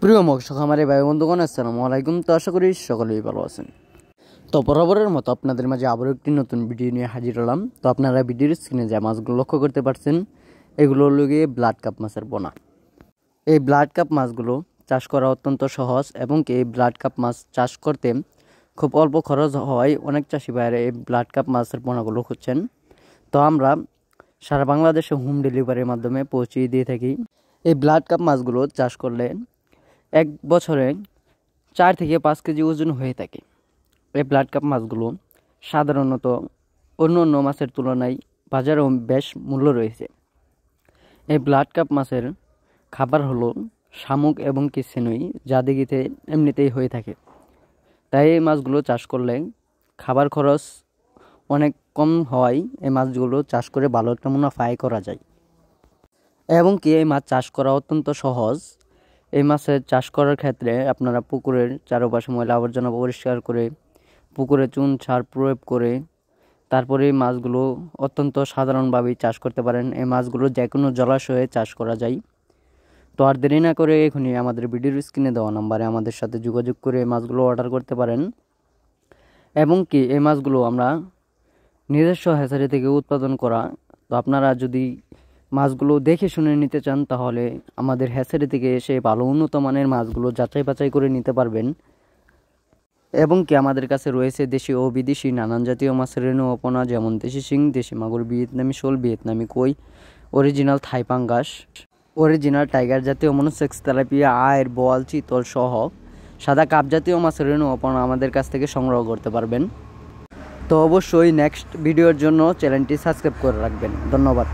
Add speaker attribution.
Speaker 1: প্রিয় মৎস্য খামারি ভাই বন্ধুগণ, আসসালামু আলাইকুম। তো আশা করি সকলেই ভালো আছেন। তো বরাবরের মতো আপনাদের মাঝে আবারও একটি নতুন ভিডিও নিয়ে হাজির হলাম। তো আপনারা ভিডিওর স্ক্রিনে যে মাছগুলো লক্ষ্য করতে পারছেন, এগুলো হলো গিয়ে ব্লাড কাপ মাছের পোনা। এই ব্লাড কাপ মাছগুলো চাষ করা অত্যন্ত সহজ এবং এই ব্লাড কাপ মাছ চাষ করতে খুব অল্প খরচ হওয়ায় অনেক চাষি ভাইয়েরা এই ব্লাড কাপ মাছের পোনাগুলো খুঁজছেন। তো আমরা সারা বাংলাদেশে হোম ডেলিভারির মাধ্যমে পৌঁছিয়ে দিয়ে থাকি। এই ব্লাড কাপ মাছগুলো চাষ করলে এক বছরে 4 থেকে 5 কেজি ওজন হয়ে থাকে। এই ব্লাড কাপ মাছগুলো সাধারণত অন্য অন্য মাছের তুলনায় বাজারেও বেশ মূল্য রয়েছে। এই ব্লাড কাপ মাছের খাবার হলো শামুক এবং কিসেনই, যা দেখিতে এমনিতেই হয়ে থাকে। তাই এই মাছগুলো চাষ করলে খাবার খরচ অনেক কম হওয়ায় এই মাছগুলো চাষ করে ভালো একটা মুনাফা আয় করা যায় এবং এই মাছ চাষ করা অত্যন্ত সহজ। এই মাছের চাষ করার ক্ষেত্রে আপনারা পুকুরের চারপাশে ময়লা আবর্জনা পরিষ্কার করে পুকুরে চুন সার প্রয়োগ করে তারপরে এই মাছগুলো অত্যন্ত সাধারণভাবেই চাষ করতে পারেন। এই মাছগুলো যে কোনো জলাশয়ে চাষ করা যায়। তো আর দেরি না করে এখনই আমাদের ভিডিওর স্ক্রিনে দেওয়া নাম্বারে আমাদের সাথে যোগাযোগ করে এই মাছগুলো অর্ডার করতে পারেন এবং এই মাছগুলো আমরা নিজস্ব হ্যাচারি থেকে উৎপাদন করা। তো আপনারা যদি মাছগুলো দেখে শুনে নিতে চান তাহলে আমাদের হ্যাচারি থেকে এসে ভালো উন্নত মানের মাছগুলো যাচাই বাছাই করে নিতে পারবেন এবং আমাদের কাছে রয়েছে দেশি ও বিদেশি নানান জাতীয় মাছের রেণু ও পোনা, যেমন দেশি শিং, দেশি মাগুর, ভিয়েতনামি শোল, ভিয়েতনামি কই, অরিজিনাল থাই পাঙ্গাস, অরিজিনাল টাইগার জাতীয় মনোসেক্স, তেলাপিয়া, আয়ের, বোয়াল, চিতল সহ সাদা কাপ জাতীয় মাছের রেণু ও পোনা আমাদের কাছ থেকে সংগ্রহ করতে পারবেন। তো অবশ্যই নেক্সট ভিডিওর জন্য চ্যানেলটি সাবস্ক্রাইব করে রাখবেন। ধন্যবাদ।